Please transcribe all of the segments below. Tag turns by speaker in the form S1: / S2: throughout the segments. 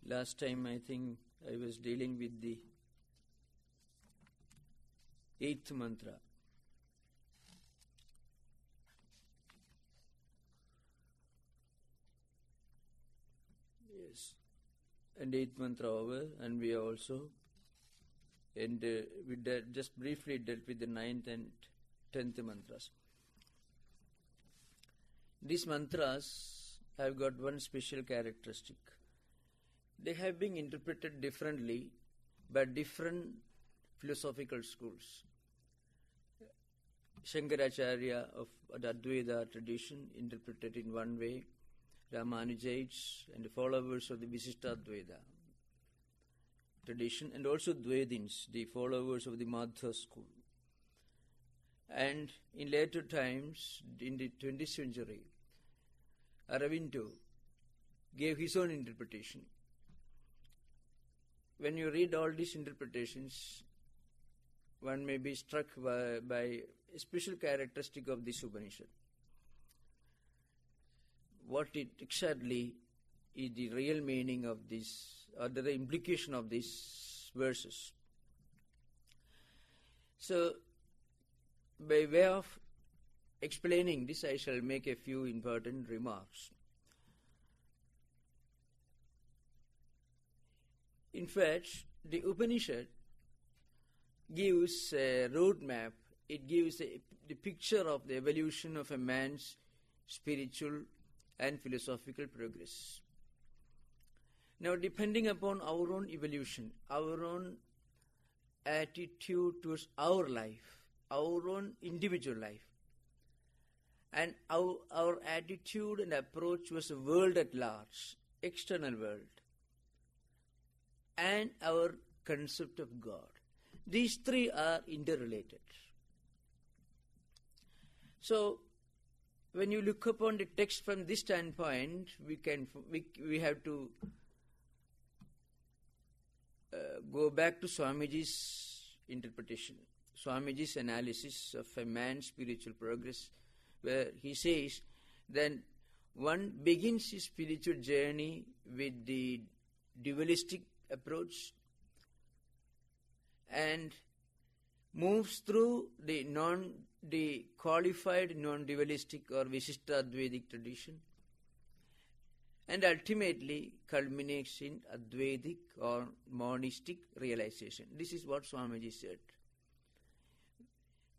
S1: Last time I think I was dealing with the 8th mantra. Yes. And 8th mantra over, and we also just briefly dealt with the 9th and 10th mantras. These mantras have got one special characteristic. They have been interpreted differently by different philosophical schools. Shankaracharya of the Advaita tradition interpreted in one way, Ramanujaits and the followers of the Visishtadvaita tradition, and also Dvaitins, the followers of the Madhva school. And in later times, in the 20th century, Aurobindo gave his own interpretation. When you read all these interpretations, one may be struck by a special characteristic of this Upanishad. What it exactly is the real meaning of this, or the implication of these verses. So, by way of explaining this, I shall make a few important remarks. In fact, the Upanishad gives a roadmap. It gives the picture of the evolution of a man's spiritual and philosophical progress. Now, depending upon our own evolution, our own attitude towards our life, our own individual life, and our attitude and approach towards the world at large, external world, and our concept of God. These three are interrelated. So, when you look upon the text from this standpoint, we have to go back to Swamiji's interpretation, Swamiji's analysis of a man's spiritual progress, where he says that one begins his spiritual journey with the dualistic approach and moves through the qualified non-dualistic or Visishtadvaitic tradition, and ultimately culminates in Advaitic or monastic realization. This is what Swamiji said.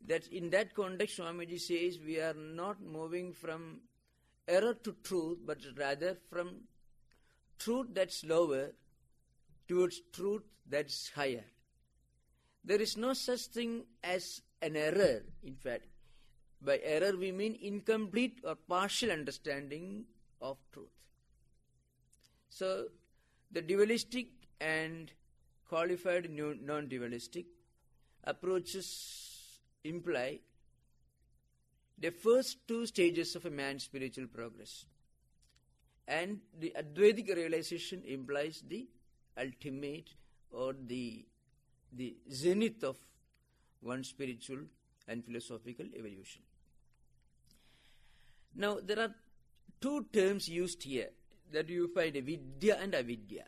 S1: That in that context, Swamiji says we are not moving from error to truth, but rather from truth that's lower towards truth that's higher. There is no such thing as an error. In fact, by error we mean incomplete or partial understanding of truth. So, the dualistic and qualified non-dualistic approaches imply the first two stages of a man's spiritual progress, and the Advaitic realization implies the ultimate or the zenith of one's spiritual and philosophical evolution. Now, there are two terms used here that you find, Vidya and Avidya.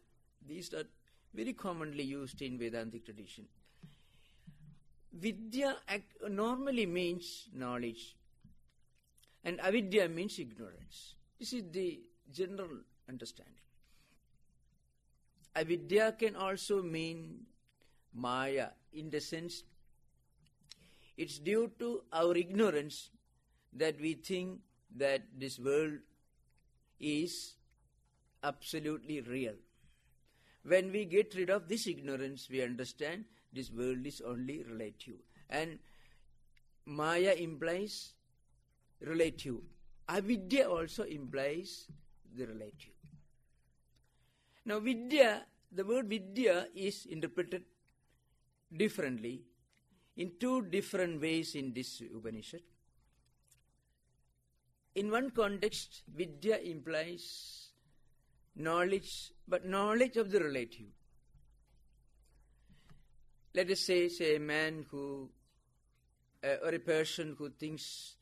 S1: These are very commonly used in Vedantic tradition. Vidya normally means knowledge, and Avidya means ignorance. This is the general understanding. Avidya can also mean Maya, in the sense it's due to our ignorance that we think that this world is absolutely real. When we get rid of this ignorance, we understand this world is only relative. And Maya implies relative. Avidya also implies the relative. Now, Vidya, the word Vidya is interpreted differently in two different ways in this Upanishad. In one context, Vidya implies knowledge, but knowledge of the relative. Let us say a man who, or a person who thinks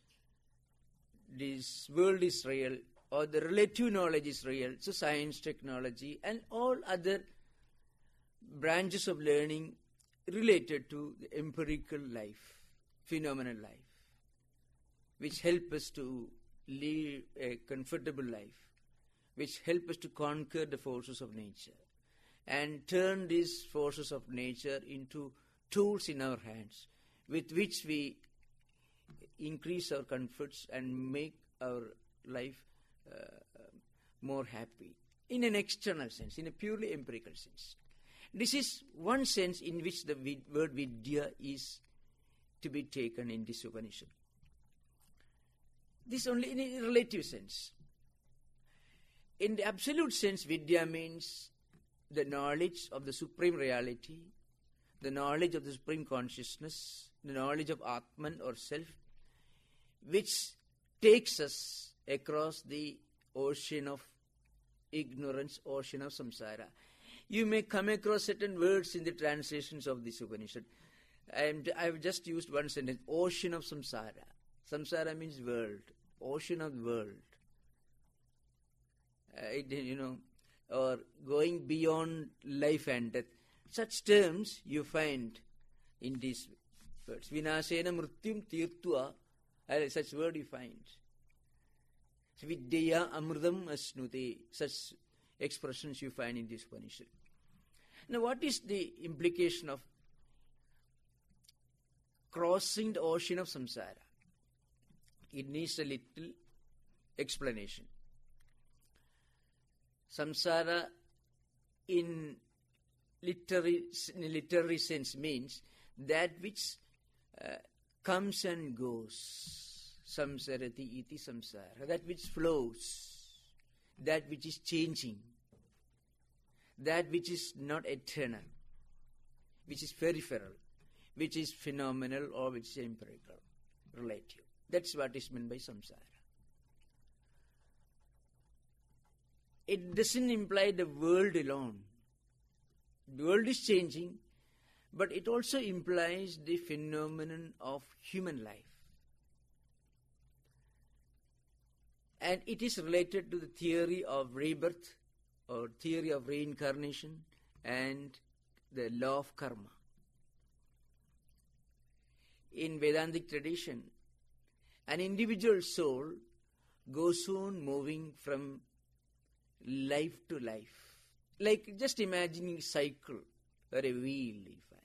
S1: this world is real, or the relative knowledge is real. So science, technology, and all other branches of learning related to the empirical life, phenomenal life, which help us to live a comfortable life, which help us to conquer the forces of nature and turn these forces of nature into tools in our hands with which we increase our comforts and make our life more happy in an external sense, in a purely empirical sense. This is one sense in which the word Vidya is to be taken in this Upanishad. This only in a relative sense. In the absolute sense, Vidya means the knowledge of the supreme reality, the knowledge of the supreme consciousness, the knowledge of Atman or self, which takes us across the ocean of ignorance, ocean of samsara. You may come across certain words in the translations of this Upanishad. And I've just used one sentence, ocean of samsara. Samsara means world, ocean of world. Or going beyond life and death. Such terms you find in these words. Vinasena mrityum tirtva, such word you find. Vidya amrudam asnuti, such expressions you find in this Upanishad. Now what is the implication of crossing the ocean of samsara? It needs a little explanation. Samsara in literary sense means that which comes and goes. Samsarati iti samsara. That which flows. That which is changing. That which is not eternal. Which is peripheral. Which is phenomenal or which is empirical. Relative. That's what is meant by samsara. It doesn't imply the world alone. The world is changing, but it also implies the phenomenon of human life. And it is related to the theory of rebirth or theory of reincarnation and the law of karma. In Vedantic tradition, an individual soul goes on moving from life to life. Like just imagining a cycle or a wheel you find.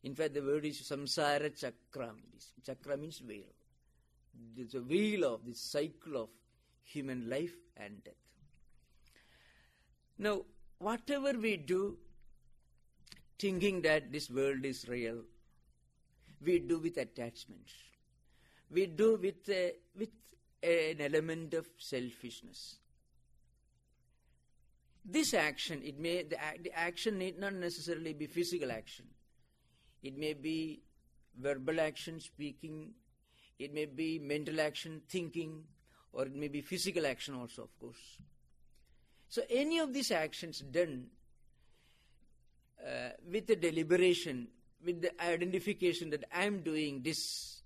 S1: In fact, the word is samsara chakram. Chakra means wheel. It's a wheel of this cycle of human life and death. Now, whatever we do, thinking that this world is real, we do with attachment. We do with an element of selfishness. This action, the action need not necessarily be physical action. It may be verbal action, speaking. It may be mental action, thinking, or it may be physical action also, of course. So any of these actions done with the deliberation, with the identification that I am doing this,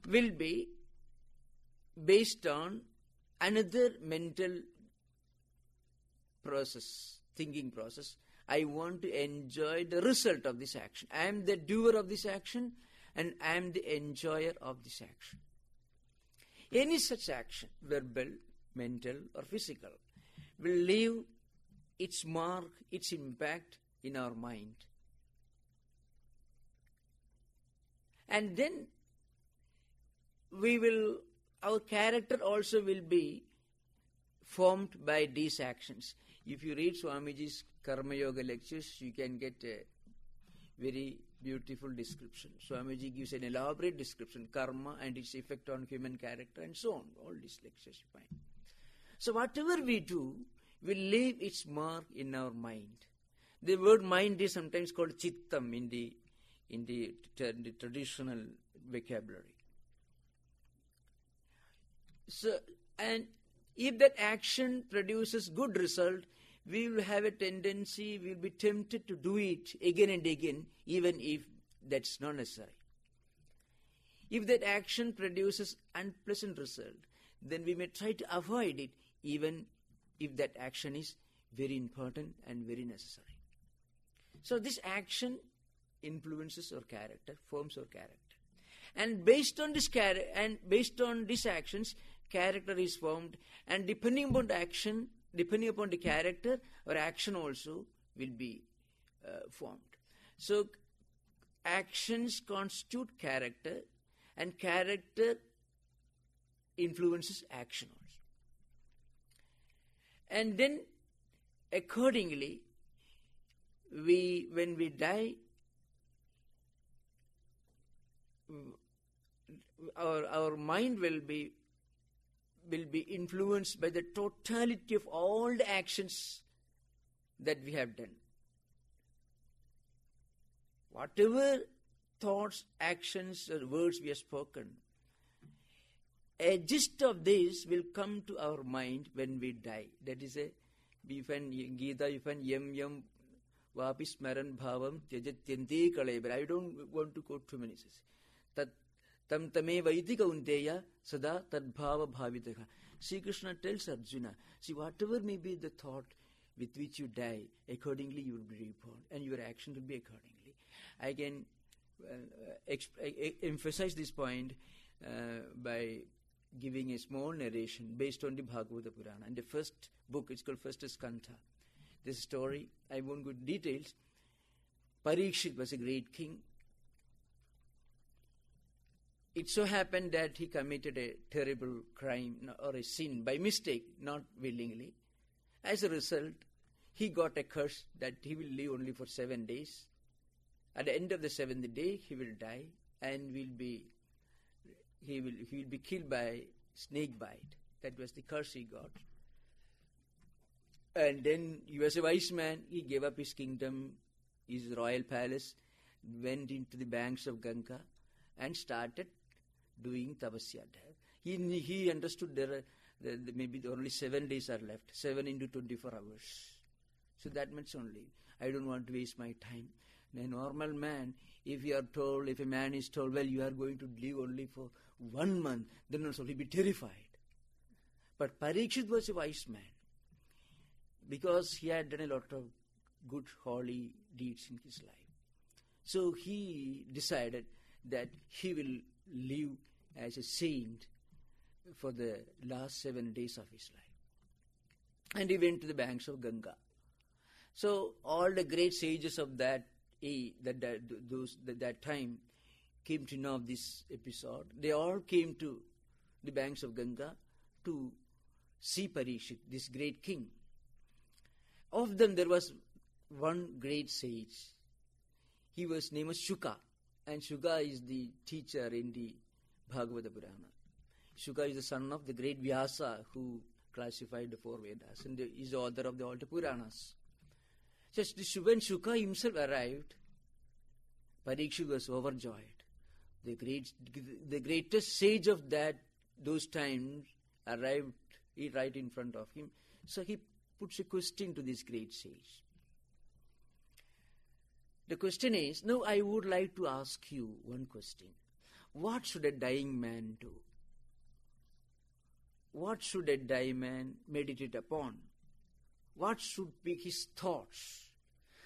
S1: will be based on another mental process, thinking process. I want to enjoy the result of this action. I am the doer of this action and I am the enjoyer of this action. Any such action, verbal, mental or physical, will leave its mark, its impact in our mind. And then our character also will be formed by these actions. If you read Swamiji's Karma Yoga lectures, you can get a very beautiful description. Swamiji gives an elaborate description, karma and its effect on human character and so on. All these lectures you find. So whatever we do will leave its mark in our mind. The word mind is sometimes called chittam in the traditional vocabulary. So, and if that action produces good result, we will have a tendency, we will be tempted to do it again and again, even if that's not necessary. If that action produces unpleasant result, then we may try to avoid it, even if that action is very important and very necessary. So this action influences our character, forms our character. And based on this actions, character is formed, and depending upon the character, our action also will be formed. So actions constitute character, and character influences action also. And then accordingly, when we die, our mind will be influenced by the totality of all the actions that we have done. Whatever thoughts, actions, or words we have spoken, a gist of this will come to our mind when we die. That is we find Gita, you find yam vapi smaran bhavam tyajatyanti kalay. But I don't want to quote too many. Tat tam tame vaiti kaunteya sada tadbhava bhavitaha. Sri Krishna tells Arjuna, see, whatever may be the thought with which you die, accordingly you will be reborn, and your action will be accordingly. I can emphasize this point by giving a small narration based on the Bhagavata Purana. And the first book, it's called First Skandha. This story, I won't go into details. Parikshit was a great king. It so happened that he committed a terrible crime or a sin by mistake, not willingly. As a result, he got a curse that he will live only for 7 days. At the end of the 7th day, he will die and he will be killed by snake bite. That was the curse he got. And then he was a wise man. He gave up his kingdom, his royal palace, went into the banks of Ganga and started doing tapasya there. He understood there maybe only 7 days are left, 7 into 24 hours. So that much only. I don't want to waste my time. A normal man, if a man is told, well, you are going to live only for 1 month, then also he'll be terrified. But Parikshit was a wise man, because he had done a lot of good, holy deeds in his life. So he decided that he will live as a saint for the last 7 days of his life. And he went to the banks of Ganga. So all the great sages of that time came to know of this episode. They all came to the banks of Ganga to see Parikshit, this great king. Of them, there was one great sage. His name was Shuka, and Shuka is the teacher in the Bhagavata Purana. Shuka is the son of the great Vyasa, who classified the 4 Vedas, and is the author of all the Puranas. Just when Shuka himself arrived, Parikshit was overjoyed. The greatest sage of those times arrived right in front of him. So he puts a question to this great sage. The question is, now I would like to ask you one question. What should a dying man do? What should a dying man meditate upon? What should be his thoughts?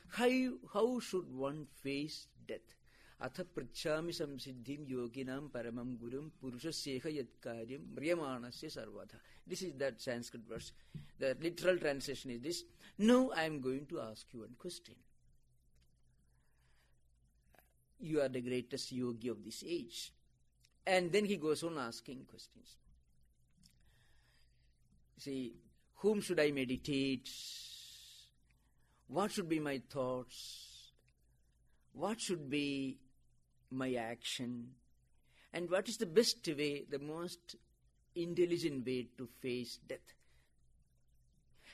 S1: How should one face death? Atha prachami samsiddhim yoginam paramam gurum purusasyeha yatkaryam mriyamanasya sarvadha. This is that Sanskrit verse. The literal translation is this. Now I am going to ask you one question. You are the greatest yogi of this age. And then he goes on asking questions. See, whom should I meditate? What should be my thoughts? What should be my action? And what is the best way, the most intelligent way to face death?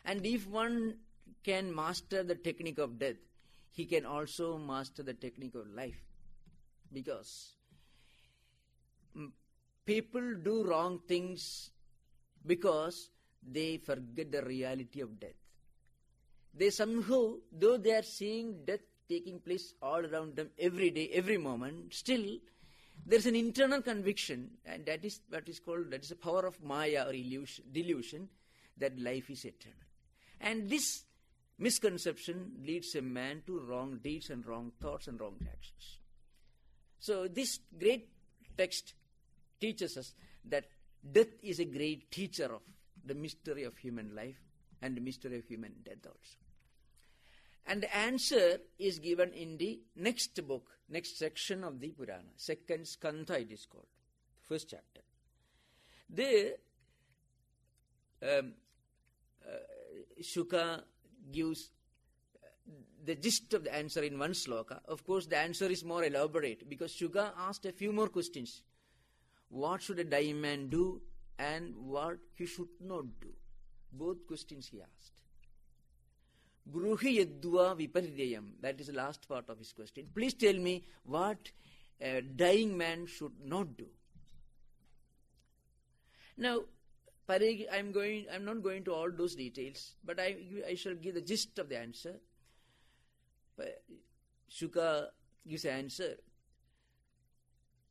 S1: And if one can master the technique of death, he can also master the technique of life. Because people do wrong things because they forget the reality of death. They somehow, though they are seeing death taking place all around them every day, every moment, still there's an internal conviction, and that is the power of Maya or delusion, that life is eternal. And this misconception leads a man to wrong deeds and wrong thoughts and wrong actions. So this great text teaches us that death is a great teacher of the mystery of human life and the mystery of human death also. And the answer is given in the next book, next section of the Purana, second Skandha it is called, first chapter. There, Shuka gives the gist of the answer in one sloka. Of course, the answer is more elaborate because Shuka asked a few more questions. What should a dying man do and what he should not do? Both questions he asked. Bruhi yadva viparidayam. That is the last part of his question. Please tell me what a dying man should not do. Now, I'm not going to all those details, but I shall give the gist of the answer. Shuka gives an answer.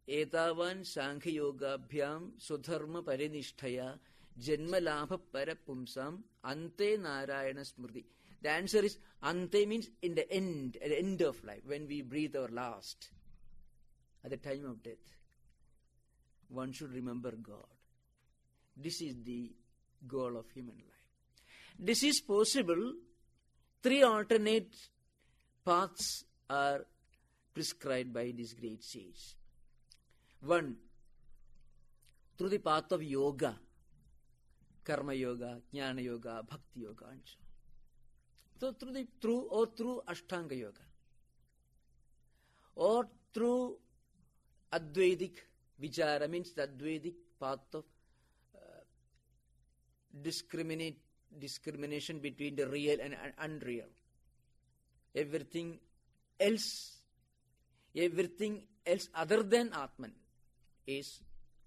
S1: Etavan Sankhya Yogabhyam Sudharma Parinishthaya Janma Labha Parapumsam Ante Narayana Smriti. The answer is Ante means in the end, at the end of life, when we breathe our last, at the time of death, one should remember God. This is the goal of human life. This is possible. 3 alternate paths are prescribed by this great sage. 1, through the path of yoga, karma yoga, jnana yoga, bhakti yoga, and so. So through Ashtanga yoga, or through Advaitic vichara, means the Advaitic path of discrimination between the real and unreal. Everything else other than Atman is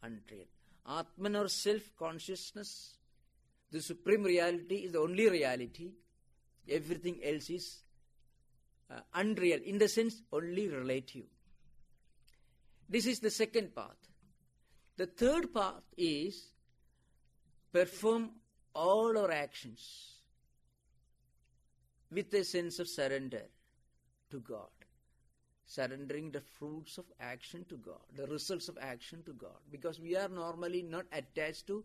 S1: unreal. Atman or self-consciousness, the supreme reality, is the only reality. Everything else is unreal, in the sense only relative. This is the second path. The third path is perform all our actions with a sense of surrender to God. Surrendering the fruits of action to God, the results of action to God. Because we are normally not attached to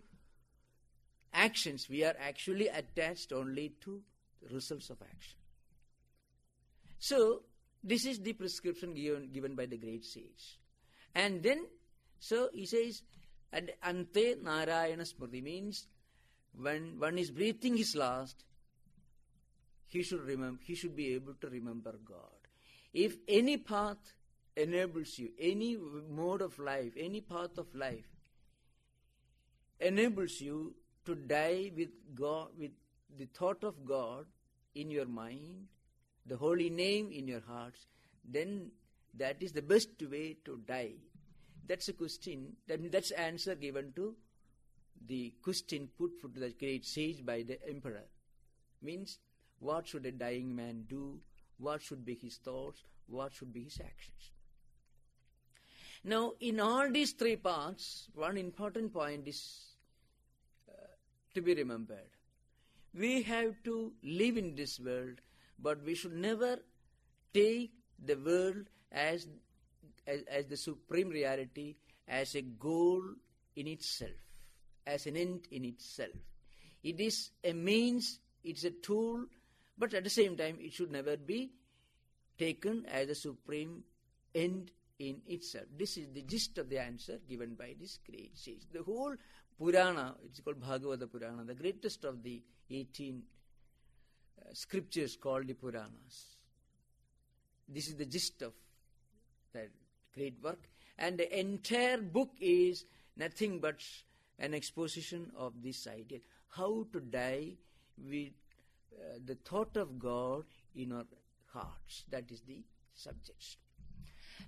S1: actions. We are actually attached only to the results of action. So, this is the prescription given by the great sage. And then, so he says, and Ante Narayana Smriti means when one is breathing his last, he should be able to remember God. If any path enables you, any mode of life, any path of life enables you to die with God, with the thought of God in your mind, the holy name in your hearts, then that is the best way to die. That's a question, that's answer given to the question put to the great sage by the emperor. Means, what should a dying man do? What should be his thoughts? What should be his actions? Now, in all these 3 parts, one important point is to be remembered. We have to live in this world, but we should never take the world as the supreme reality, as a goal in itself, as an end in itself. It is a means, it's a tool, but at the same time, it should never be taken as a supreme end in itself. This is the gist of the answer given by this great sage. The whole Purana, it's called Bhagavata Purana, the greatest of the 18 scriptures called the Puranas. This is the gist of that great work. And the entire book is nothing but an exposition of this idea. How to die with the thought of God in our hearts. That is the subject.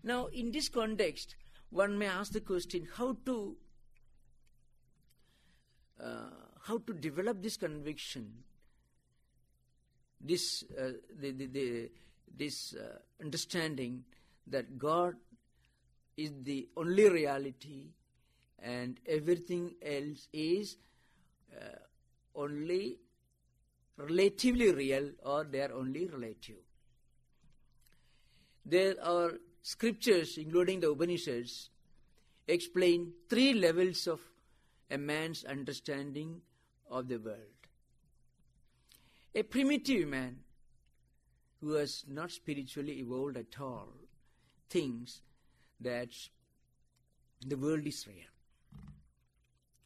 S1: Now, in this context, one may ask the question, how to develop this conviction, this understanding that God is the only reality and everything else is only relatively real, or they are only relative. There are scriptures, including the Upanishads, explain 3 levels of a man's understanding of the world. A primitive man who has not spiritually evolved at all thinks that the world is real.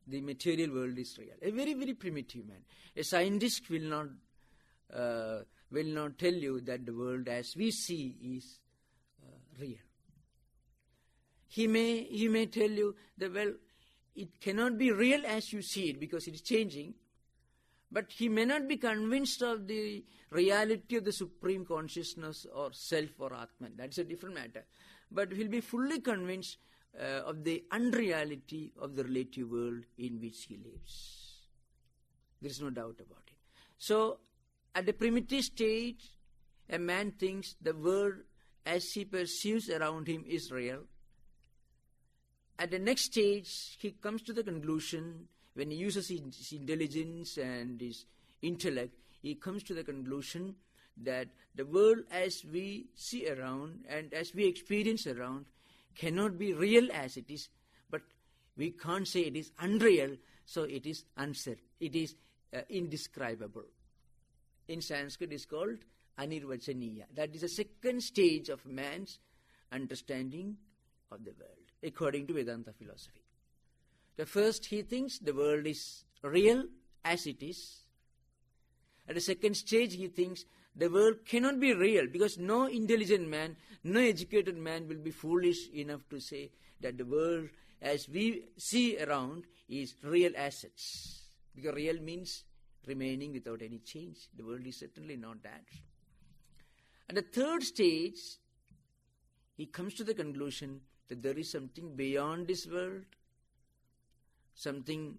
S1: The material world is real. A very, very primitive man. A scientist will not tell you that the world as we see is real. He may tell you that, well, it cannot be real as you see it because it is changing, but he may not be convinced of the reality of the supreme consciousness or self or Atman. That's a different matter. But he'll be fully convinced of the unreality of the relative world in which he lives. There is no doubt about it. So, at the primitive stage, a man thinks the world as he perceives around him is real. At the next stage, he comes to the conclusion, when he uses his intelligence and his intellect, he comes to the conclusion that the world as we see around and as we experience around cannot be real as it is, but we can't say it is unreal, so it is uncertain. It is indescribable. In Sanskrit, it is called anirvachaniya. That is the second stage of man's understanding of the world, according to Vedanta philosophy. The first, he thinks the world is real as it is. At the second stage, he thinks the world cannot be real because no intelligent man, no educated man will be foolish enough to say that the world as we see around is real as such. Because real means remaining without any change. The world is certainly not that. At the third stage, he comes to the conclusion that there is something beyond this world, something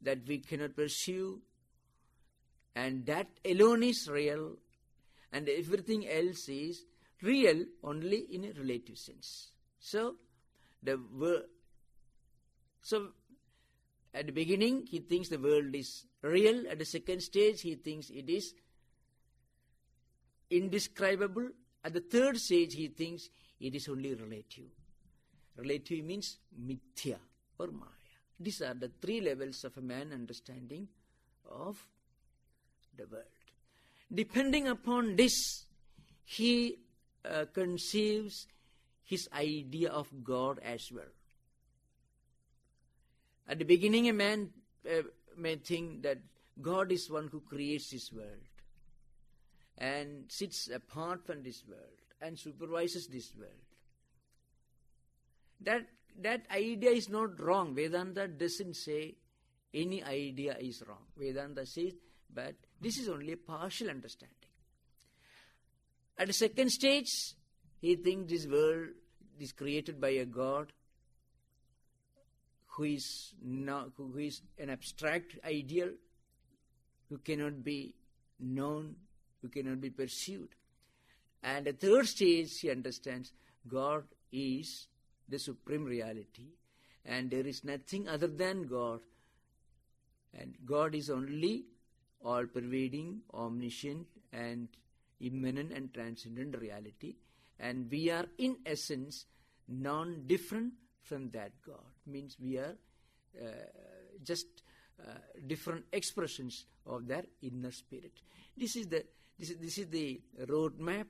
S1: that we cannot pursue, and that alone is real, and everything else is real only in a relative sense. So at the beginning, he thinks the world is real. At the second stage, he thinks it is indescribable. At the third stage, he thinks it is only relative. Relative means mithya or maya. These are the 3 levels of a man understanding of the world. Depending upon this, he conceives his idea of God as well. At the beginning, a man may think that God is one who creates this world and sits apart from this world and supervises this world. That idea is not wrong. Vedanta doesn't say any idea is wrong. Vedanta says, but this is only a partial understanding. At the second stage, he thinks this world is created by a God who is an abstract ideal, who cannot be known, who cannot be pursued. And at the third stage, he understands God is the supreme reality, and there is nothing other than God, and God is only all-pervading, omniscient, and immanent and transcendent reality, and we are in essence non-different from that God. Means we are just different expressions of their inner spirit. This is the roadmap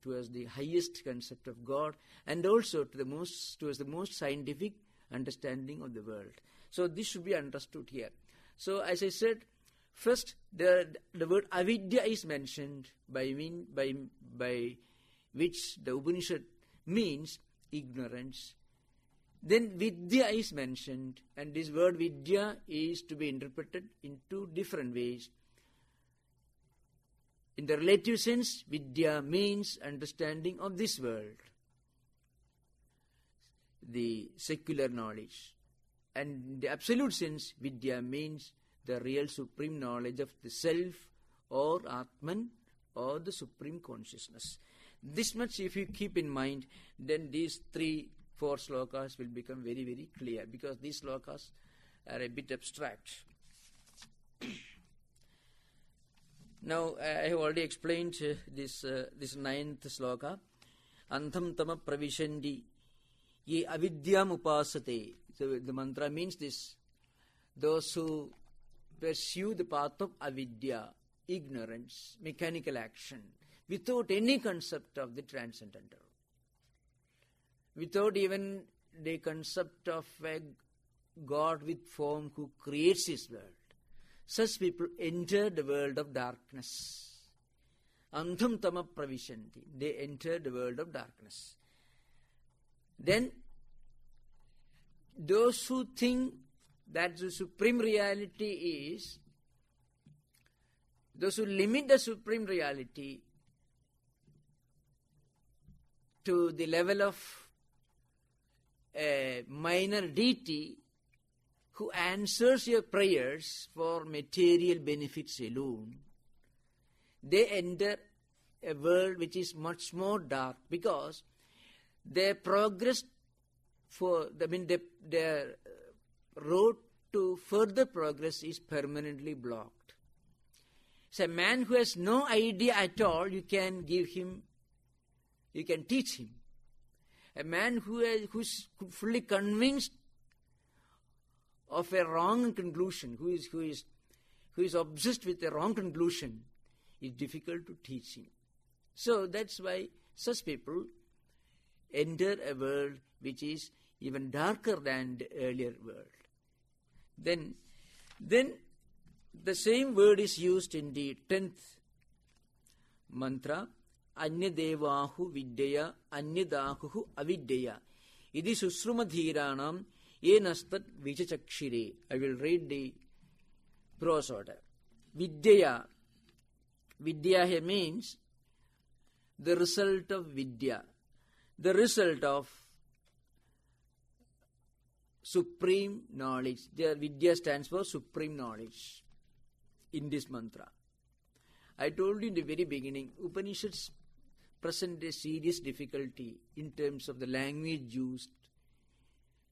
S1: towards the highest concept of God, and also towards the most scientific understanding of the world. So this should be understood here. So as I said, first the word avidya is mentioned by which the Upanishad means ignorance. Then Vidya is mentioned, and this word Vidya is to be interpreted in 2 different ways. In the relative sense, Vidya means understanding of this world, the secular knowledge. And in the absolute sense, Vidya means the real supreme knowledge of the self or Atman or the supreme consciousness. This much if you keep in mind, then these 3 4 slokas will become very, very clear, because these slokas are a bit abstract. Now, I have already explained this 9th sloka. Antham tama pravishandi ye avidyam upasate. So the mantra means this: those who pursue the path of avidya, ignorance, mechanical action, without any concept of the transcendental, without even the concept of a God with form who creates his world. Such people enter the world of darkness. Antham tama pravishanti. They enter the world of darkness. Then, those who think that the supreme reality is, those who limit the supreme reality to the level of a minor deity who answers your prayers for material benefits alone, they enter a world which is much more dark, because their progress their road to further progress is permanently blocked. So a man who has no idea at all, you can teach him. A man who's fully convinced of a wrong conclusion, who is obsessed with a wrong conclusion, is difficult to teach him. So that's why such people enter a world which is even darker than the earlier world. Then the same word is used in the 10th mantra, Anyadevahu Vidyaya Anyadahu Avidyaya. Idi Susrumadhiranam Yenastat Vichachakshire. I will read the prose order. Vidyaya. Vidya here means the result of Vidya, the result of supreme knowledge. There, Vidya stands for supreme knowledge in this mantra. I told you in the very beginning, Upanishads present a serious difficulty in terms of the language used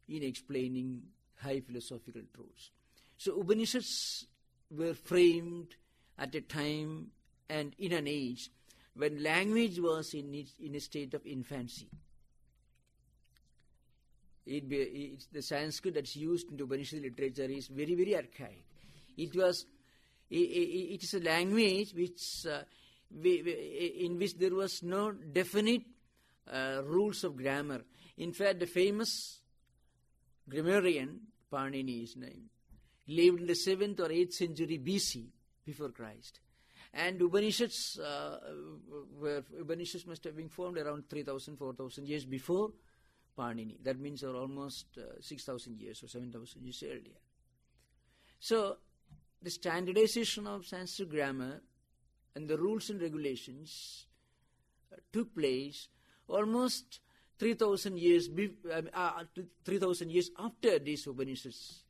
S1: in explaining high philosophical truths. So Upanishads were framed at a time and in an age when language was in a state of infancy. The Sanskrit that's used in the Upanishad literature is very, very archaic. It is a language in which there was no definite rules of grammar. In fact, the famous grammarian, Panini is named, lived in the 7th or 8th century BC, before Christ. And Upanishads must have been formed around 3,000, 4,000 years before Panini. That means almost 6,000 years or 7,000 years earlier. So, the standardization of Sanskrit grammar and the rules and regulations took place almost 3,000 years after these Upanishads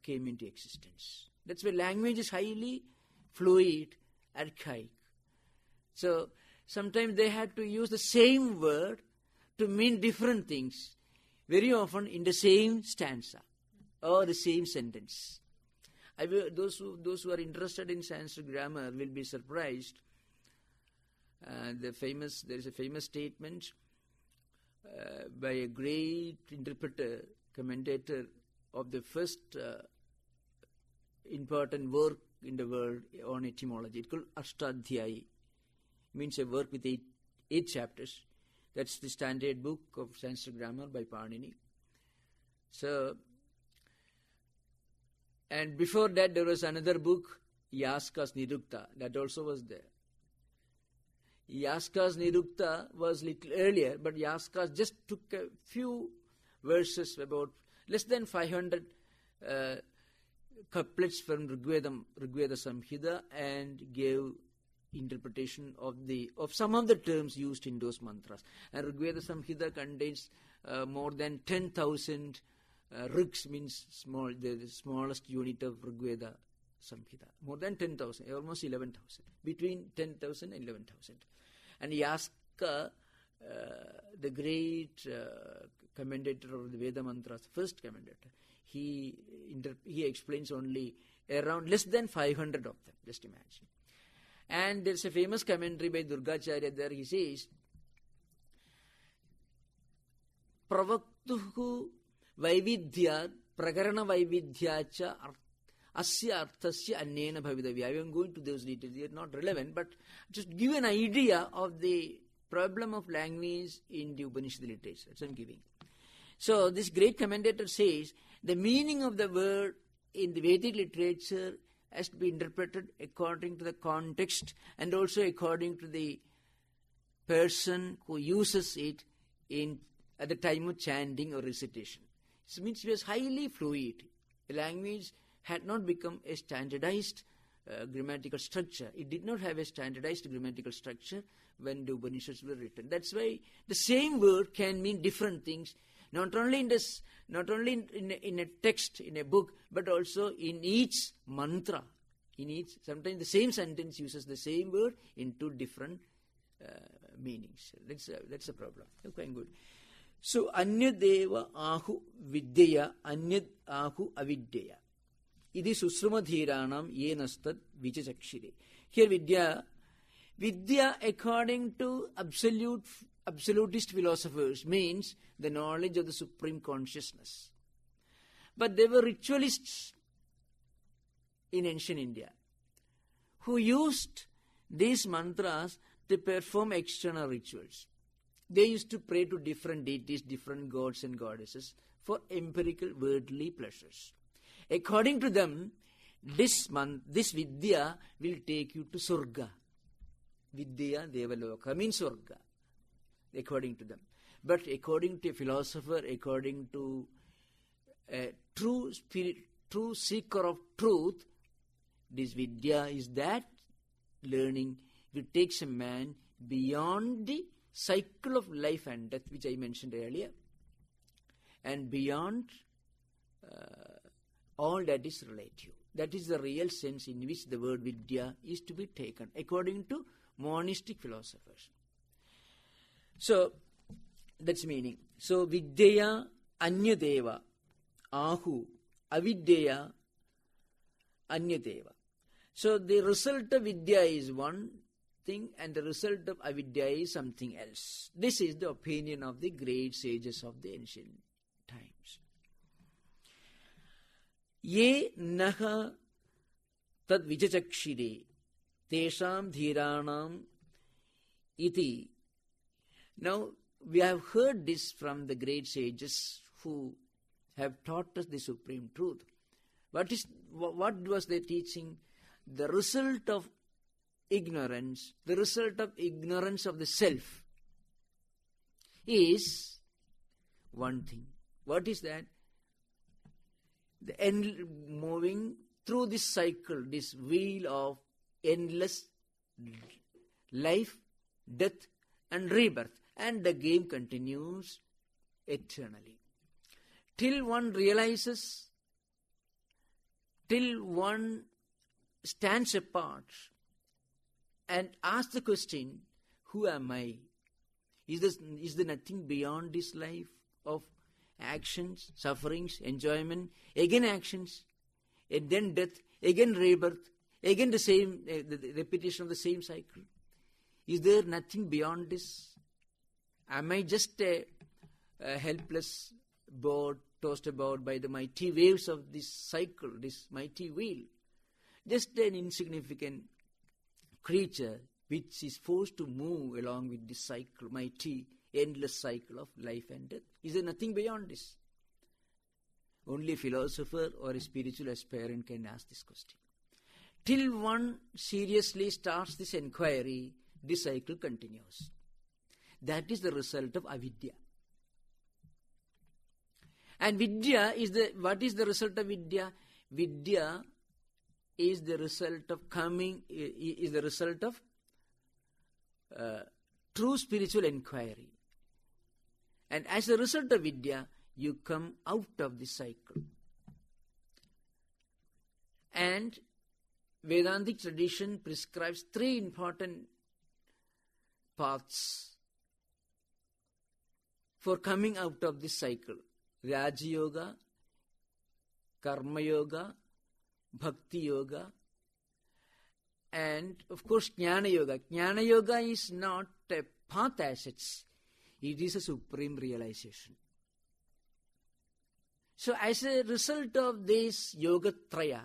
S1: came into existence. That's why language is highly fluid, archaic. So sometimes they had to use the same word to mean different things, very often in the same stanza or the same sentence. Those who are interested in Sanskrit grammar will be surprised. There is a famous statement by a great interpreter, commentator of the first important work in the world on etymology. It's called Ashtadhyayi. Means a work with eight chapters. That's the standard book of Sanskrit grammar by Panini. So, and before that there was another book, Yaska's Nirukta, that also was there. Yaska's Nirukta was little earlier, but Yaska's just took a few verses, about less than 500 couplets from Rigveda Samhita, and gave interpretation of some of the terms used in those mantras. And Rigveda Samhita contains more than 10,000 rigs, means the smallest unit of Rigveda Samhita. More than 10,000, almost 11,000. Between 10,000 and 11,000. And Yaska, the great commentator of the Veda mantras, first commentator, he explains only around less than 500 of them, just imagine. And there's a famous commentary by Acharya there. He says, Pravaktuhu Vaividya Prakarana Vaividya cha Asya Arthasya Annena Bhavidavya. I am going to those details, they are not relevant, but just give an idea of the problem of language in the Upanishad literature. That's what I'm giving. So this great commentator says, the meaning of the word in the Vedic literature has to be interpreted according to the context and also according to the person who uses it at the time of chanting or recitation. It means it was highly fluid. The language had not become a standardized grammatical structure. It did not have a standardized grammatical structure when the Upanishads were written. That's why the same word can mean different things, not only in a text, in a book, but also in each mantra. Sometimes the same sentence uses the same word in two different meanings. That's a problem. Quite good. So, Anyadeva Ahu Vidya, Anyad Ahu Avidya. Idi Susrumadhiranam Yenastad Vichachakshire. Here Vidya according to absolutist philosophers means the knowledge of the supreme consciousness. But there were ritualists in ancient India who used these mantras to perform external rituals. They used to pray to different deities, different gods and goddesses for empirical worldly pleasures. According to them, this Vidya will take you to Surga. Vidya Devaloka means Surga, according to them. But according to a philosopher, according to a true seeker of truth, this Vidya is that learning which takes a man beyond the cycle of life and death, which I mentioned earlier, and beyond all that is relative. That is the real sense in which the word Vidya is to be taken, according to monastic philosophers. So, that's meaning. So, Vidya Anyadeva Ahu Avidya Anyadeva. So, the result of Vidya is one thing and the result of Avidya is something else. This is the opinion of the great sages of the ancient times. Ye naha tad vichachakshire tesham dhiranam iti. Now, we have heard this from the great sages who have taught us the supreme truth. What was their teaching? The result of ignorance of the self is one thing. What is that? Moving through this cycle, this wheel of endless life, death and rebirth. And the game continues eternally. Till one realizes, till one stands apart and asks the question, who am I? Is there nothing beyond this life of actions, sufferings, enjoyment, again actions, and then death, again rebirth, again the repetition of the same cycle? Is there nothing beyond this? Am I just a helpless boat tossed about by the mighty waves of this cycle, this mighty wheel? Just an insignificant creature which is forced to move along with this cycle, mighty, endless cycle of life and death. Is there nothing beyond this? Only a philosopher or a spiritual aspirant can ask this question. Till one seriously starts this inquiry, this cycle continues. That is the result of avidya. And Vidya what is the result of Vidya? Vidya is the result of true spiritual inquiry. And as a result of Vidya, you come out of the cycle. And Vedantic tradition prescribes 3 important paths for coming out of this cycle. Raja Yoga, Karma Yoga, Bhakti Yoga, and of course Jnana Yoga. Jnana Yoga is not a path as such. It is a supreme realization. So as a result of this Yoga Traya,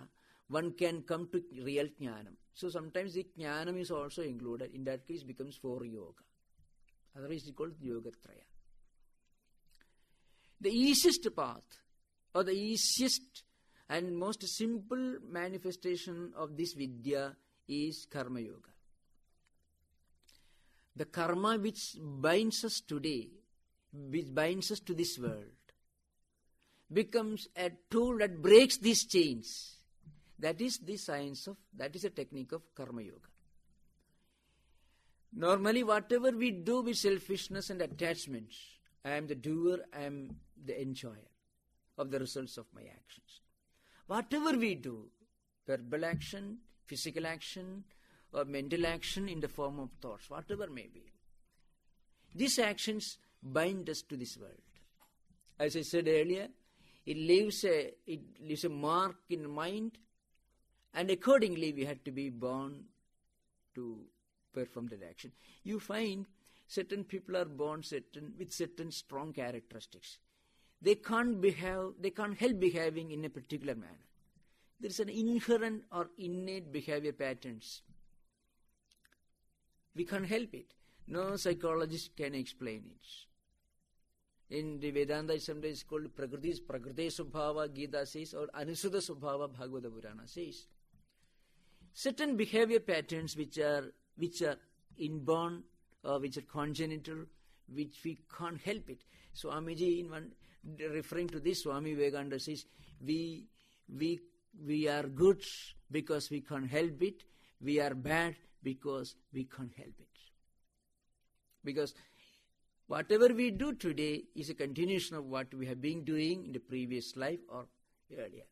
S1: one can come to real Jnanam. So sometimes the Jnanam is also included. In that case, it becomes 4 Yoga. Otherwise, it is called Yoga Traya. The easiest path, or the easiest and most simple manifestation of this Vidya is Karma Yoga. The karma which binds us today, which binds us to this world, becomes a tool that breaks these chains. That is the science of, that is a technique of Karma Yoga. Normally, whatever we do with selfishness and attachments, I am the doer, I am the enjoyer of the results of my actions. Whatever we do, verbal action, physical action, or mental action in the form of thoughts, whatever may be, these actions bind us to this world. As I said earlier, it leaves a mark in the mind, and accordingly we had to be born to perform that action. You find certain people are born with certain strong characteristics. They can't help behaving in a particular manner. There is an inherent or innate behavior patterns. We can't help it. No psychologist can explain it. In the Vedanta, sometimes called Prakriti Subhava, Gita says, or Anusudha Subhava, Bhagavata Purana says. Certain behavior patterns which are inborn or which are congenital, which we can't help it. Swamiji, in one referring to this, Swami Vivekananda says, we are good because we can't help it. We are bad because we can't help it. Because whatever we do today is a continuation of what we have been doing in the previous life or earlier.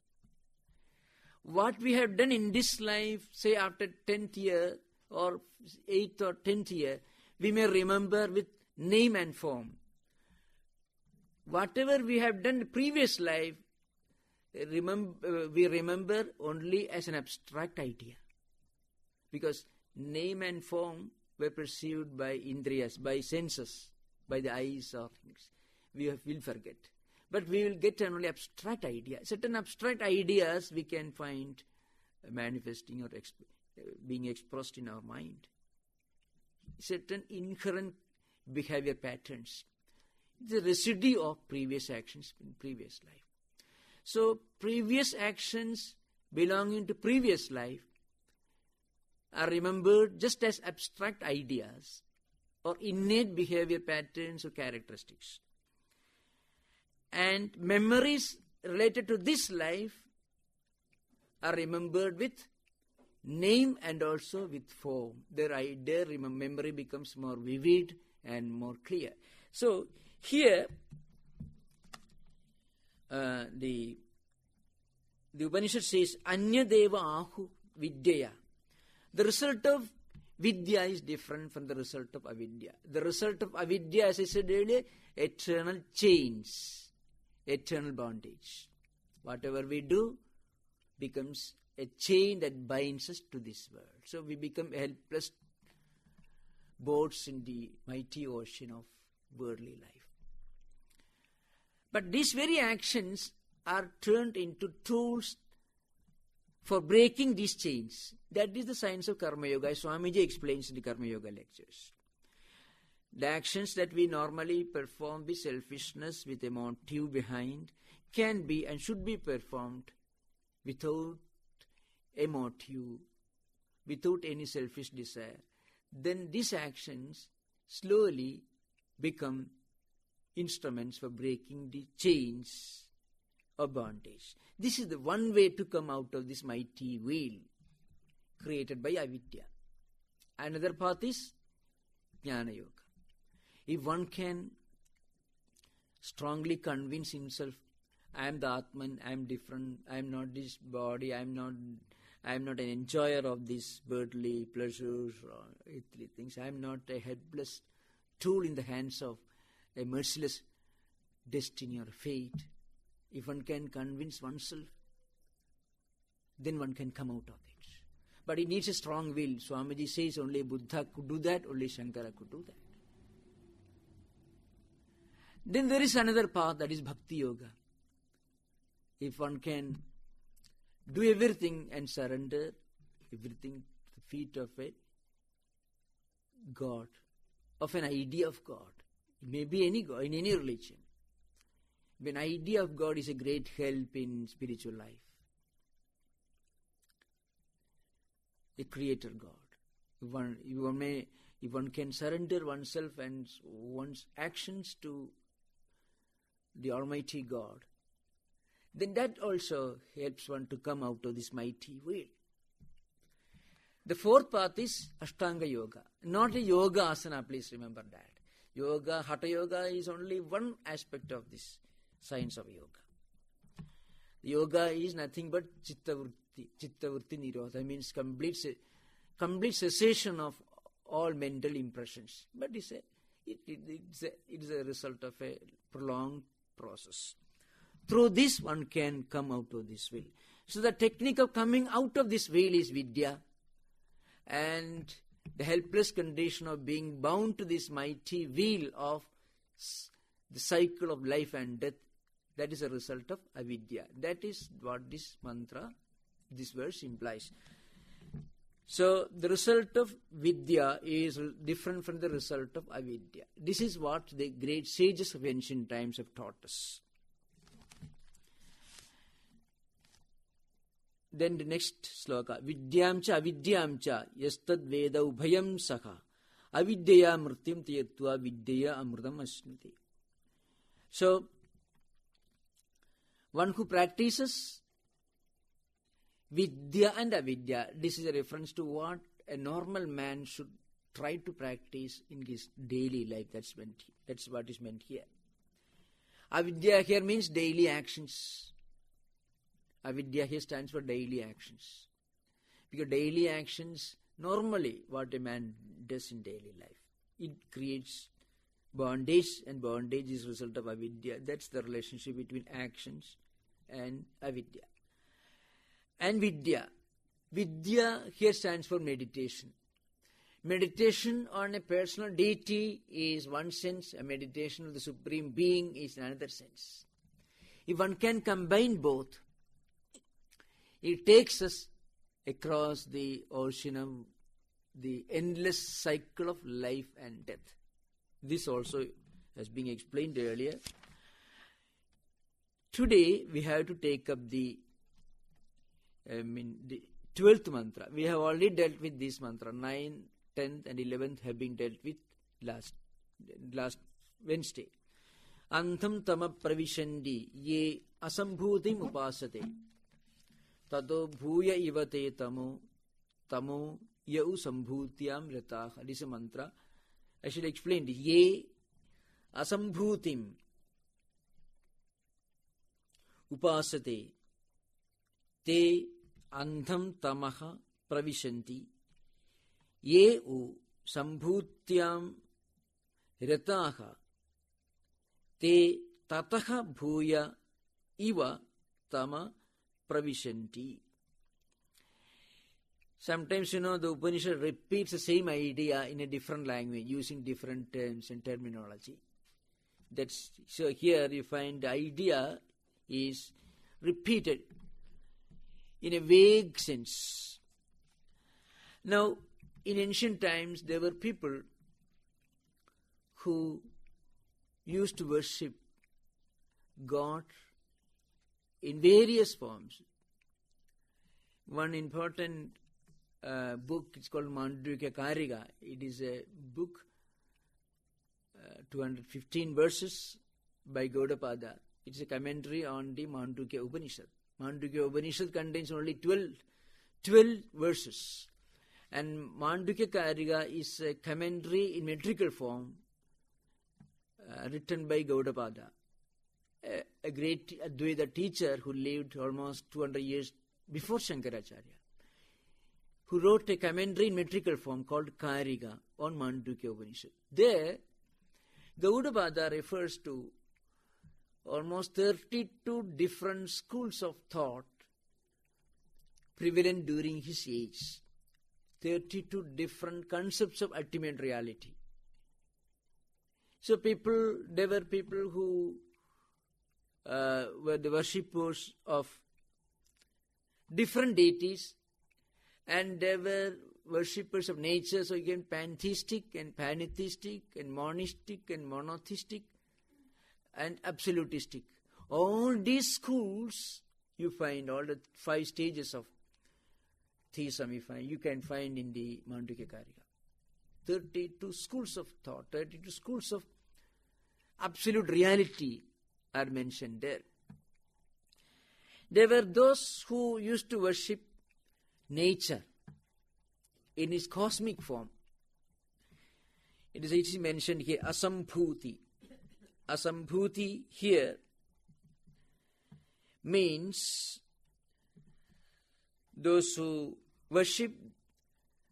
S1: What we have done in this life, say after 10th year or 8th or 10th year, we may remember with name and form. Whatever we have done in the previous life, we remember only as an abstract idea. Because name and form were perceived by indriyas, by senses, by the eyes or things. We will forget. But we will get an only abstract idea. Certain abstract ideas we can find manifesting or being expressed in our mind. Certain inherent behavior patterns. The residue of previous actions in previous life. So previous actions belonging to previous life are remembered just as abstract ideas or innate behavior patterns or characteristics. And memories related to this life are remembered with name and also with form. Their memory becomes more vivid and more clear. So here the Upanishad says, Anya Deva Ahu Vidyaya. The result of Vidya is different from the result of Avidya. The result of Avidya, as I said earlier, eternal chains, eternal bondage. Whatever we do becomes a chain that binds us to this world. So we become helpless boats in the mighty ocean of worldly life. But these very actions are turned into tools for breaking these chains. That is the science of Karma Yoga, as Swamiji explains in the Karma Yoga lectures. The actions that we normally perform with selfishness, with a motive behind, can be and should be performed without a motive, without any selfish desire. Then these actions slowly become instruments for breaking the chains of bondage. This is the one way to come out of this mighty wheel created by Avidya. Another path is Jnana Yoga. If one can strongly convince himself, I am the Atman, I am different, I am not this body, I am not an enjoyer of these worldly pleasures or earthly things, I am not a helpless tool in the hands of a merciless destiny or fate, if one can convince oneself, then one can come out of it. But it needs a strong will. Swamiji says only Buddha could do that, only Shankara could do that. Then there is another path, that is Bhakti Yoga. If one can do everything and surrender everything to the feet of a God, of an idea of God. It may be any God, in any religion. An idea of God is a great help in spiritual life. A creator God. If one can surrender oneself and one's actions to the Almighty God, then that also helps one to come out of this mighty will. The fourth path is Ashtanga Yoga. Not a yoga asana, please remember that. Yoga, Hatha Yoga is only one aspect of this science of yoga. Yoga is nothing but Chitta Vritti Nirodha, means complete cessation of all mental impressions. But it is a result of a prolonged process. Through this one can come out of this will. So the technique of coming out of this will is Vidya, and the helpless condition of being bound to this mighty wheel of the cycle of life and death, that is a result of avidya. That is what this mantra, this verse implies. So the result of Vidya is different from the result of avidya. This is what the great sages of ancient times have taught us. Then the next sloka, Vidyamcha avidyamcha yastad veda ubhayam sakha avidyaya mrityam tiyatva vidyaya amrutam asnuti. So, one who practices Vidya and Avidya, this is a reference to what a normal man should try to practice in his daily life. That's what is meant here. Avidya here means daily actions. Avidya here stands for daily actions. Because daily actions, normally what a man does in daily life, it creates bondage, and bondage is a result of avidya. That's the relationship between actions and avidya. And Vidya. Vidya here stands for meditation. Meditation on a personal deity is one sense, a meditation of the Supreme Being is another sense. If one can combine both, it takes us across the ocean of the endless cycle of life and death. This also has been explained earlier. Today we have to take up the 12th mantra. We have already dealt with this mantra. 9th, 10th and 11th have been dealt with last Wednesday. Antham tama pravishandi ye asambhutim upasate tato bhuya ivate tamo yau sambhutyam rataha. This is a mantra. I should explain this. Ye asambhutim upasate te antham tamaha pravishanti ye u sambhutyam rataha te tataha bhuya iva tama pravishanti. Sometimes, the Upanishad repeats the same idea in a different language, using different terms and terminology. So here you find the idea is repeated in a vague sense. Now, in ancient times, there were people who used to worship God in various forms. One important book, it's called Mandukya Kariga. It is a book, 215 verses by Gaudapada. It's a commentary on the Mandukya Upanishad. Mandukya Upanishad contains only 12 verses. And Mandukya Kariga is a commentary in metrical form written by Gaudapada, a great Advaita teacher who lived almost 200 years before Shankaracharya, who wrote a commentary in metrical form called Kariga on Mandukya Upanishad. There, Gaudapada refers to almost 32 different schools of thought prevalent during his age. 32 different concepts of ultimate reality. So there were people who were the worshippers of different deities, and there were worshippers of nature, so again pantheistic and pantheistic and monistic and monotheistic and absolutistic. All these schools you find, all the 5 stages of theism you can find in the Mandukya Karika. 32 schools of thought, 32 schools of absolute reality are mentioned there. There were those who used to worship nature in its cosmic form. It is mentioned here, asambhuti. Asambhuti here means those who worship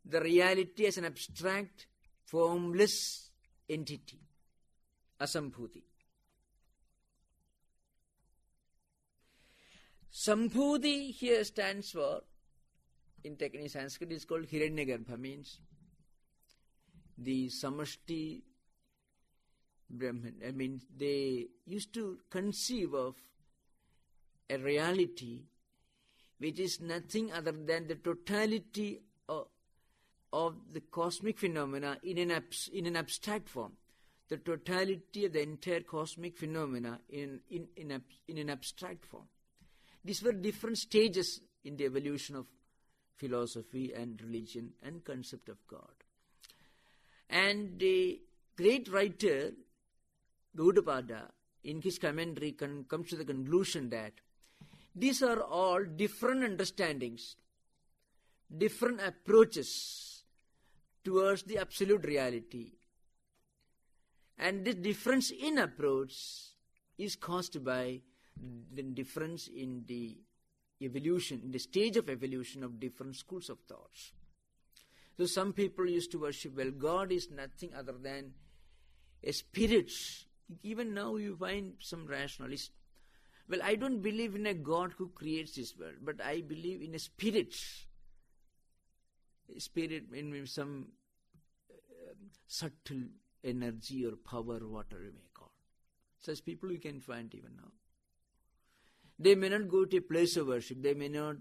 S1: the reality as an abstract, formless entity. Asambhuti. Sambhuti here stands for, in technical Sanskrit, is called Hiranyagarbha, means the Samashti Brahman. I mean, they used to conceive of a reality which is nothing other than the totality of the cosmic phenomena in an abstract form. The totality of the entire cosmic phenomena in an abstract form. These were different stages in the evolution of philosophy and religion and concept of God. And the great writer Gaudapada, in his commentary, comes to the conclusion that these are all different understandings, different approaches towards the absolute reality. And this difference in approach is caused by the difference in the evolution, in the stage of evolution of different schools of thoughts. So some people used to worship, well, God is nothing other than a spirit. Even now you find some rationalists, well, I don't believe in a God who creates this world, but I believe in a spirit. Spirit in some subtle energy or power, whatever you may call. Such people you can find even now. They may not go to a place of worship. They may not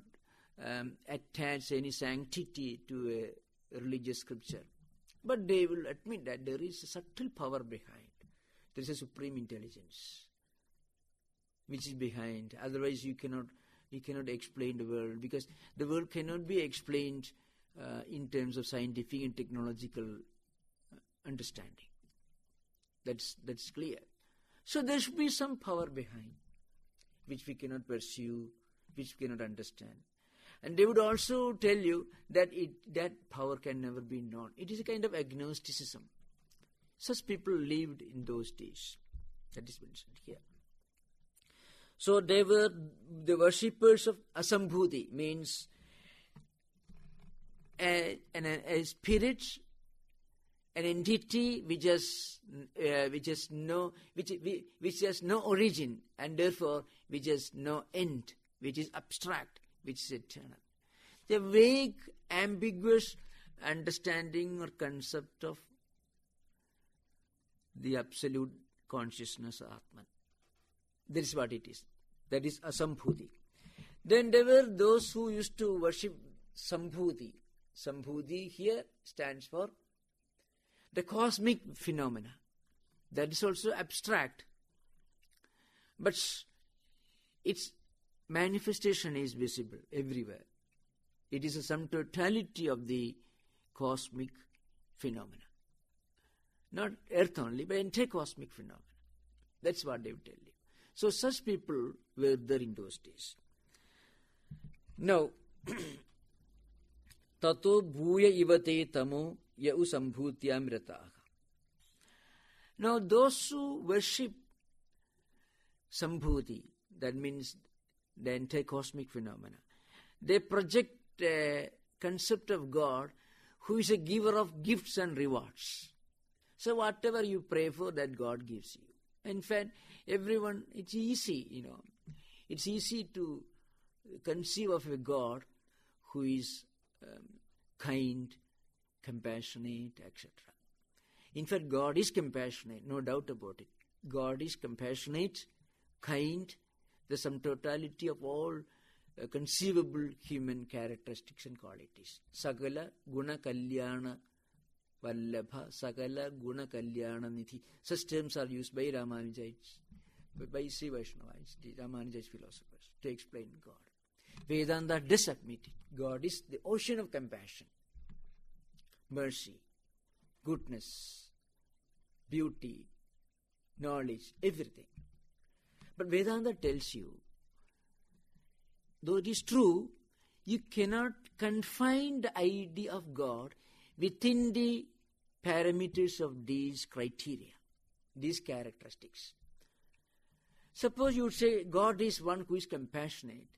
S1: attach any sanctity to a religious scripture. But they will admit that there is a subtle power behind. There is a supreme intelligence which is behind. Otherwise you cannot explain the world, because the world cannot be explained in terms of scientific and technological understanding. That's clear. So there should be some power behind, which we cannot pursue, which we cannot understand. And they would also tell you that that power can never be known. It is a kind of agnosticism. Such people lived in those days. That is mentioned here. So they were the worshippers of Asambhuti, means a spirit, an entity which has no origin, and therefore which has no end, which is abstract, which is eternal. The vague, ambiguous understanding or concept of the absolute consciousness, Atman. That is what it is. That is Asambhuti. Then there were those who used to worship Sambhuti. Sambhuti here stands for the cosmic phenomena. That is also abstract. But its manifestation is visible everywhere. It is a sum totality of the cosmic phenomena. Not earth only, but entire cosmic phenomena. That's what they would tell you. So such people were there in those days. Now, tato bhuya ivate tamo yau sambhutyam rataha. Now those who worship Sambhuti, that means the entire cosmic phenomena, they project a concept of God who is a giver of gifts and rewards. So whatever you pray for, that God gives you. In fact, everyone, it's easy, it's easy to conceive of a God who is kind, compassionate, etc. In fact, God is compassionate, no doubt about it. God is compassionate, kind, the sum totality of all conceivable human characteristics and qualities. Sagala guna kalyana vallabha, sagala guna kalyana nidhi. Such terms are used by Ramanujayites, by Sri Vaishnavas, the Ramanujayites philosophers, to explain God. Vedanta does admit it. God is the ocean of compassion, mercy, goodness, beauty, knowledge, everything. But Vedanta tells you, though it is true, you cannot confine the idea of God within the parameters of these criteria, these characteristics. Suppose you would say God is one who is compassionate.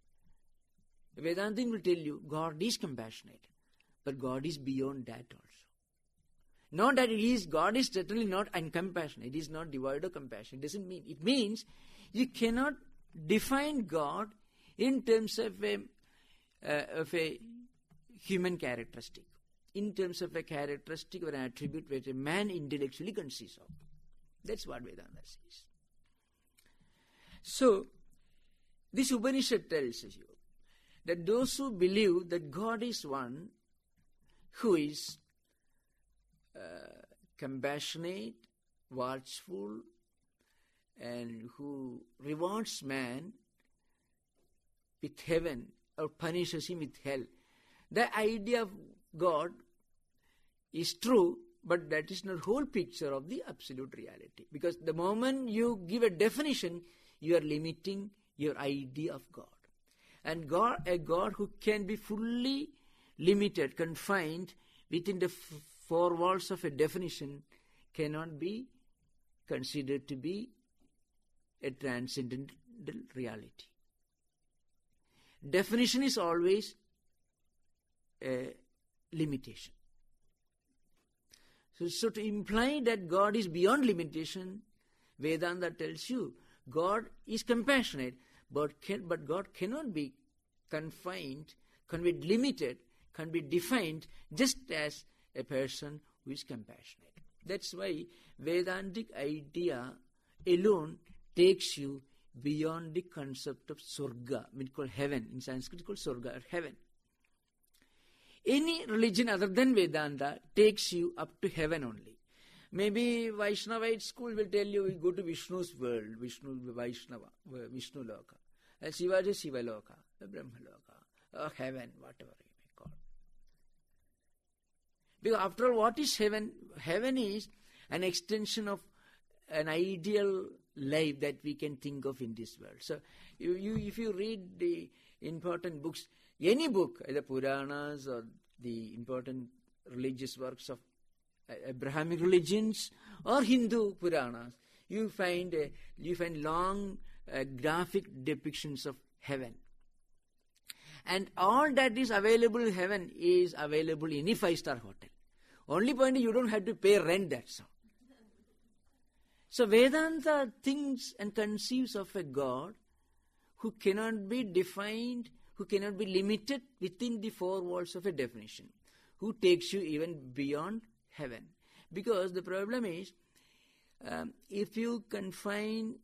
S1: Vedanta will tell you God is compassionate, but God is beyond that also. Not that God is certainly not uncompassionate. It is not devoid of compassion. It means you cannot define God in terms of a human characteristic, in terms of a characteristic or an attribute which a man intellectually conceives of. That's what Vedanta says. So, this Upanishad tells you that those who believe that God is one who is compassionate, watchful, and who rewards man with heaven or punishes him with hell. The idea of God is true, but that is not the whole picture of the absolute reality. Because the moment you give a definition, you are limiting your idea of God. And a God who can be fully limited, confined within the four walls of a definition cannot be considered to be a transcendental reality. Definition is always a limitation. So to imply that God is beyond limitation, Vedanta tells you God is compassionate, but God cannot be confined, can be limited, can be defined just as a person who is compassionate. That's why Vedantic idea alone takes you beyond the concept of Surga, which is called heaven. In Sanskrit it's called Surga, or heaven. Any religion other than Vedanta takes you up to heaven only. Maybe Vaishnavite school will tell you, go to Vishnu's world, Vishnu Loka. Shiva is Shiva Loka, Brahma Loka, or heaven, whatever you may call. Because after all, what is heaven? Heaven is an extension of an ideal life that we can think of in this world. So, if you read the important books, any book, either Puranas or the important religious works of Abrahamic religions or Hindu Puranas, you find long graphic depictions of heaven. And all that is available in heaven is available in a 5-star hotel. Only point is you don't have to pay rent, that's all. So Vedanta thinks and conceives of a God who cannot be defined, who cannot be limited within the four walls of a definition, who takes you even beyond heaven. Because the problem is, if you confine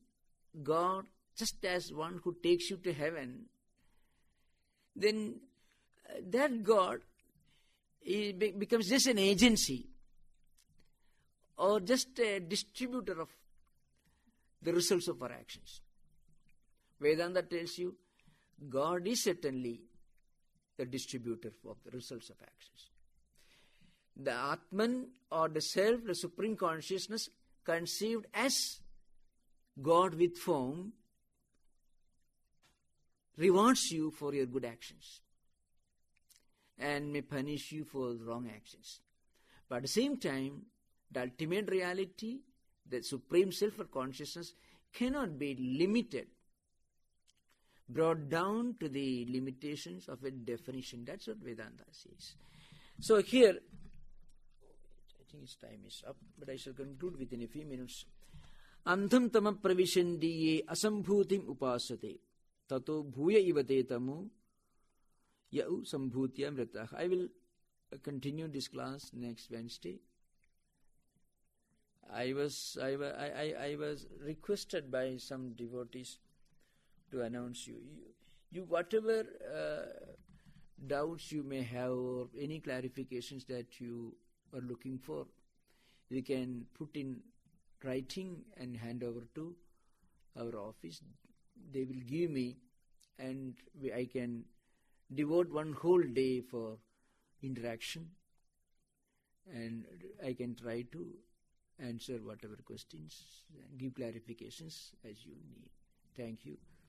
S1: God just as one who takes you to heaven, then that God becomes just an agency or just a distributor of the results of our actions. Vedanta tells you God is certainly the distributor of the results of actions. The Atman or the Self, the Supreme Consciousness, conceived as God with form, rewards you for your good actions and may punish you for wrong actions. But at the same time, the ultimate reality, the Supreme Self or Consciousness, cannot be limited, brought down to the limitations of a definition. That's what Vedanta says. So here, I think its time is up, but I shall conclude within a few minutes. Antham tama pravishanti ye asambhutim upasate tato bhuya ivate tamu yau sambhutya mritah. I will continue this class next Wednesday. I was requested by some devotees to announce you whatever doubts you may have or any clarifications that you are looking for, you can put in writing and hand over to our office. They will give me, and I can devote one whole day for interaction, and I can try to answer whatever questions and give clarifications as you need. Thank you.